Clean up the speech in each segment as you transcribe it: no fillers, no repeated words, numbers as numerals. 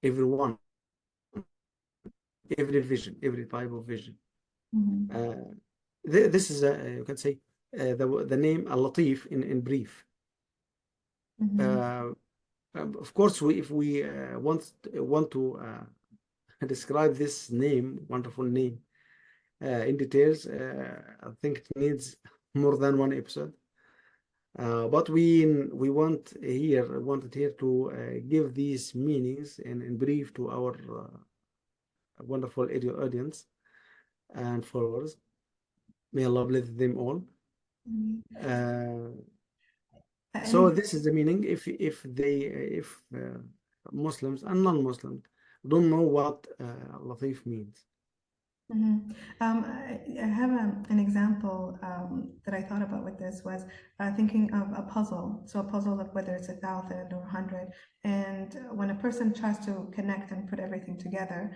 everyone, every vision, every type of vision. This is you can say the name Al-Latif in brief. Of course, if we want to describe this name, wonderful name, in details, I think it needs more than one episode. But we wanted here to give these meanings in brief to our wonderful audience and followers. May Allah bless them all. So this is the meaning. If Muslims and non-Muslims don't know what Latif means. I have an example that I thought about with this was thinking of a puzzle. So a puzzle of whether it's 1,000 or 100, and when a person tries to connect and put everything together,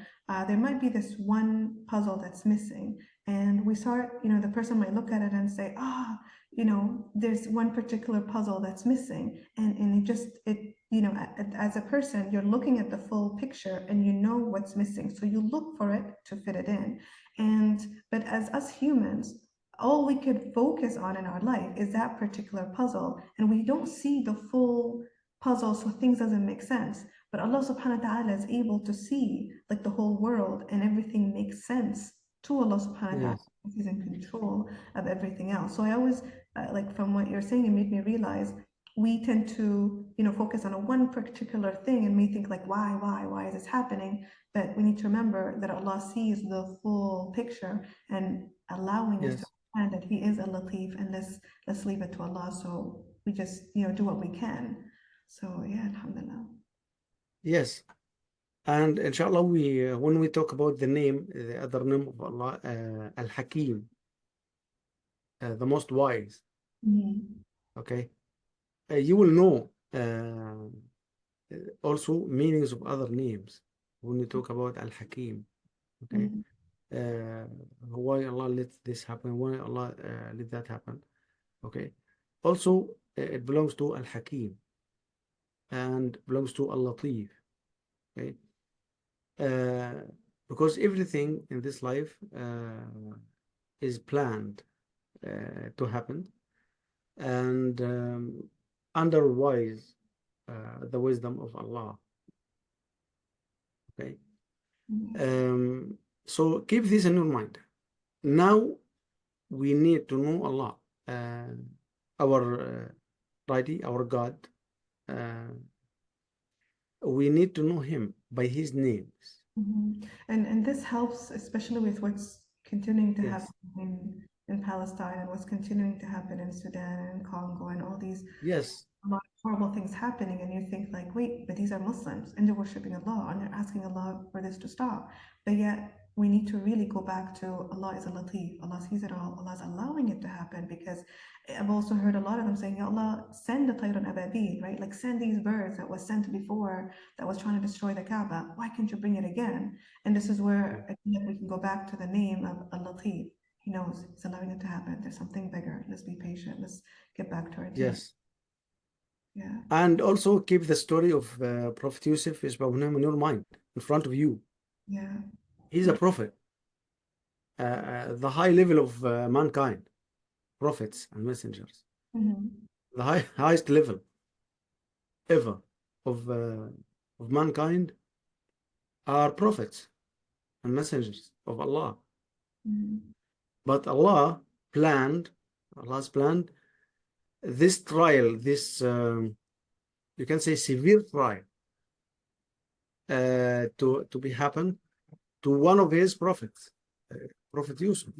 there might be this one puzzle that's missing, and we start, the person might look at it and say, there's one particular puzzle that's missing, and as a person, you're looking at the full picture and you know what's missing. So you look for it to fit it in. But as us humans, all we could focus on in our life is that particular puzzle. And we don't see the full puzzle, so things doesn't make sense. But Allah subhanahu wa ta'ala is able to see like the whole world, and everything makes sense to Allah subhanahu wa ta'ala. Yes. He's in control of everything else. So I always, like from what you're saying, it made me realize we tend to, focus on a one particular thing and may think like, why is this happening? But we need to remember that Allah sees the full picture and allowing us to Yes. understand that He is a Latif, and let's leave it to Allah. So we just, do what we can. So yeah, alhamdulillah. Yes. And inshallah, when we talk about the other name of Allah, Al-Hakim, the most wise. Okay. You will know also meanings of other names when you talk about Al-Hakim. Okay. Why Allah let this happen? Why Allah let that happen? Okay. Also, it belongs to Al-Hakim and belongs to Al-Latif. Okay. Because everything in this life is planned to happen, and under the wisdom of Allah. Okay. So keep this in your mind. Now we need to know Allah, our deity, our God. We need to know Him by His names. And this helps, especially with what's continuing to Yes. happen in Palestine, and what's continuing to happen in Sudan and Congo, and all these Yes. a lot of horrible things happening, and you think like, wait, but these are Muslims and they're worshiping Allah and they're asking Allah for this to stop. But yet we need to really go back to Allah is a Latif. Allah sees it all. Allah is allowing it to happen, because I've also heard a lot of them saying, Ya Allah, send the Tayran Ababil, right? Like send these birds that was sent before that was trying to destroy the Kaaba. Why can't you bring it again? And this is where I think we can go back to the name of Al-Latif. He knows He's allowing it to happen. There's something bigger. Let's be patient. Let's get back to our deen. Yes. Yeah. And also keep the story of Prophet Yusuf in your mind, in front of you. Yeah. He's a prophet, the high level of mankind, prophets and messengers, the highest level ever of mankind are prophets and messengers of Allah. But Allah's planned this trial, this you can say severe trial, to be happen to one of his prophets, Prophet Yusuf,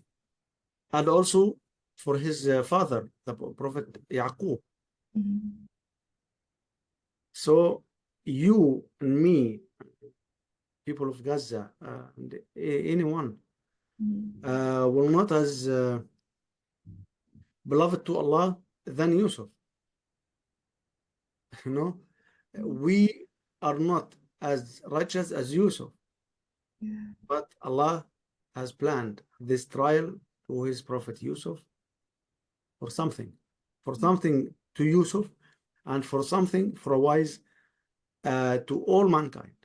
and also for his father, the Prophet Yaqub. So you and me, people of Gaza, and anyone, were not as beloved to Allah than Yusuf. We are not as righteous as Yusuf. But Allah has planned this trial to his prophet Yusuf for something to Yusuf, and for a wise to all mankind.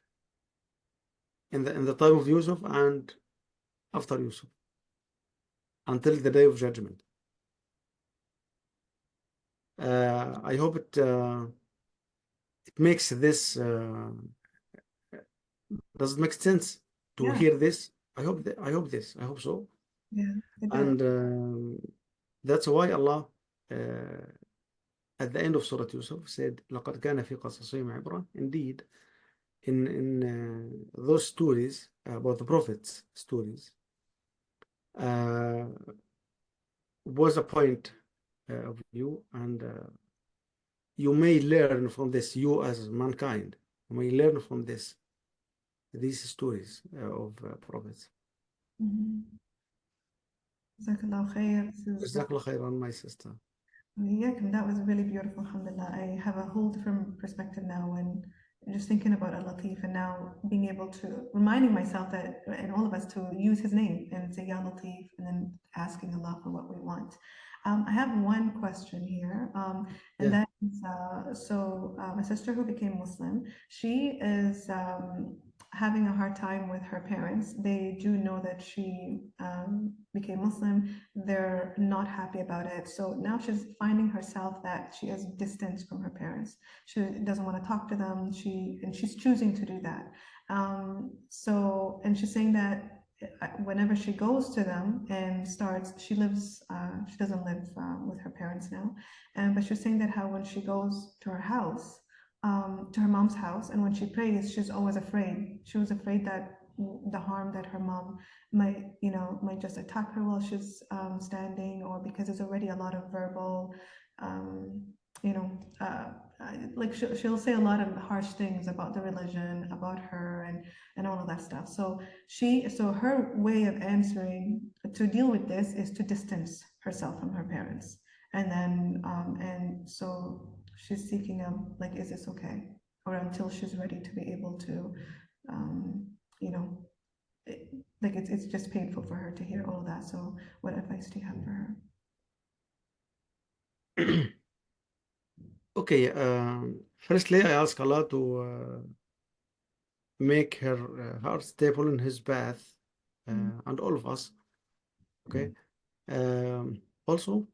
in the time of Yusuf and after Yusuf until the day of judgment. I hope it makes this does it make sense to Yeah, hear this? I hope so. yeah, it does. And that's why Allah at the end of Surah Yusuf said لقد كان في قصصهم عبرة. Indeed, in those stories about the prophets stories uh, was a point of view, and you may learn from this, you as mankind may learn from these stories of prophets. Jazakallah khair. This is جزاك الله خيرا, my sister. yeah, that was really beautiful, alhamdulillah. I have a whole different perspective now when just thinking about Al Latif and now being able to reminding myself that and all of us to use his name and say Ya Latif and then asking Allah for what we want. I have one question here, and Yeah. that is my sister who became Muslim, she is having a hard time with her parents. They do know that she became Muslim. They're not happy about it. So now she's finding herself that she has distance from her parents. She doesn't want to talk to them. She's choosing to do that. And she's saying that whenever she goes to them and she doesn't live with her parents now, but she's saying that how when she goes to her house, to her mom's house, and when she prays, she's always afraid. She was afraid that the harm that her mom might just attack her while she's standing, or because there's already a lot of verbal, um, you know, uh, like she'll say a lot of harsh things about the religion, about her, and all of that stuff. So her way of answering to deal with this is to distance herself from her parents, and so she's seeking like, is this okay, or until she's ready to be able to, um, you know, it, like it's just painful for her to hear all of that. So what advice do you have for her? Okay, firstly, I ask Allah to make her heart stable in His path, and all of us. Okay. Also,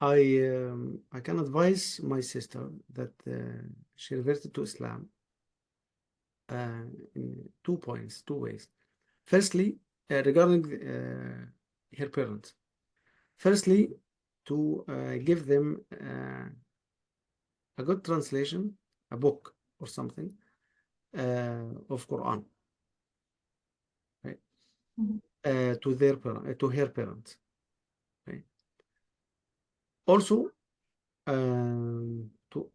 I can advise my sister that she reverted to Islam in 2 points, 2 ways. Firstly, regarding her parents. Firstly, to give them a good translation, a book or something of Quran, right? To her parents, right? Also, to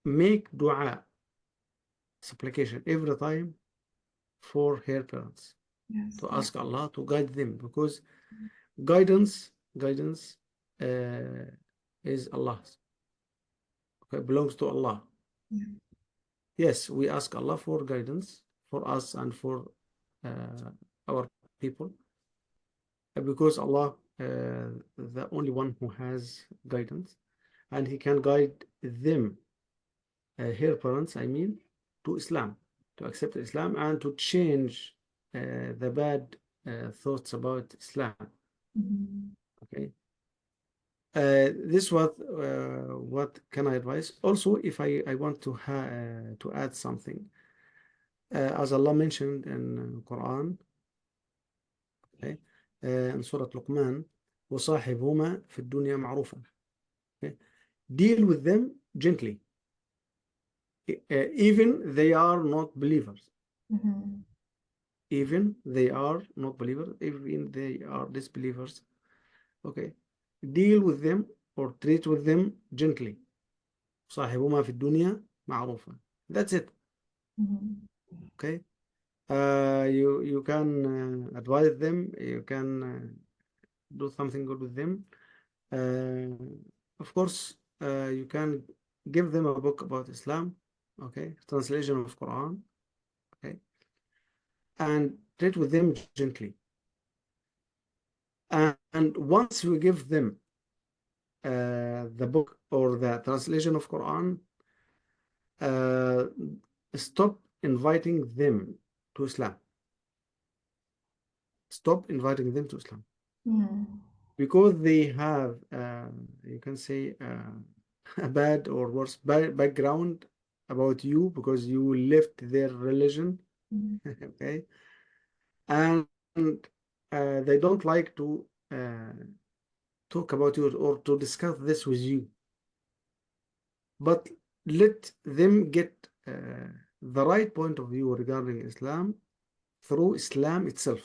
make dua, supplication every time for her parents, Yes, to yeah. ask Allah to guide them, because guidance is Allah's. Okay, belongs to Allah. Yeah. Yes, we ask Allah for guidance for us and for our people, because Allah, the only one who has guidance, and He can guide them, her parents, I mean, to Islam, to accept Islam, and to change the bad thoughts about Islam. Okay. This what can I advise? Also, if I want to add something, as Allah mentioned in Quran, okay, in Surah Luqman, وصاحبهما في الدنيا معروفا. Okay. Deal with them gently, even they are not believers. Even they are not believers, even they are disbelievers. Okay. Deal with them or treat with them gently. صاحبهما في الدنيا معروفا. That's it. Okay. You can advise them. You can do something good with them. Of course, you can give them a book about Islam. Okay, translation of Quran. Okay, and treat with them gently. And once you give them the book or the translation of Quran, uh, stop inviting them to Islam. stop inviting them to Islam Mm. because they have, you can say, a bad or worse background about you because you left their religion, Mm. okay? And they don't like to talk about you or to discuss this with you. But let them get the right point of view regarding Islam through Islam itself.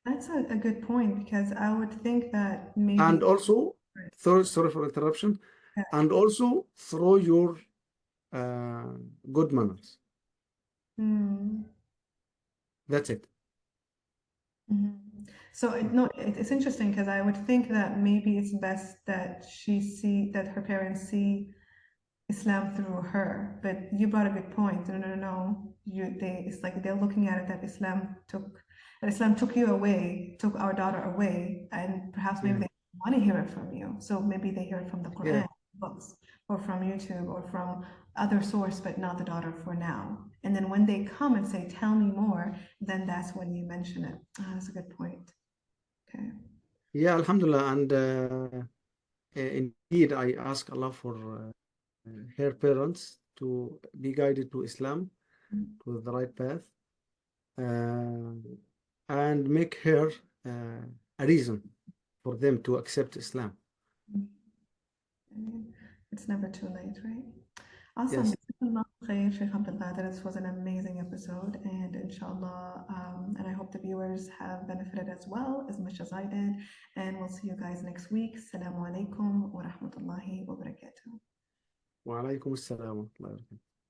That's a good point because I would think that maybe. And also, sorry for interruption, Yeah. and also through your uh, good manners. Mm. That's it. Mhm. So no, it's interesting because I would think that maybe it's best that that her parents see Islam through her. But you brought a good point. No, no, no, no. It's like they're looking at it that Islam took you away, took our daughter away, and perhaps maybe Yeah, they want to hear it from you. So maybe they hear it from the yeah, Quran books or from YouTube or from other source, but not the daughter for now. And then when they come and say, "Tell me more," then that's when you mention it. Ah, that's a good point. Okay. yeah. Alhamdulillah, and indeed, I ask Allah for her parents to be guided to Islam, to the right path, uh, and make her a reason for them to accept Islam. I mean, it's never too late, right? Awesome. Yes. Jazakallah khair, Sheikh Abdul Qadir. This was an amazing episode, and inshallah, and I hope the viewers have benefited as well as much as I did. And we'll see you guys next week. Assalamu alaikum wa rahmatullahi wa barakatuh. وعليكم السلام ورحمة الله وبركاته.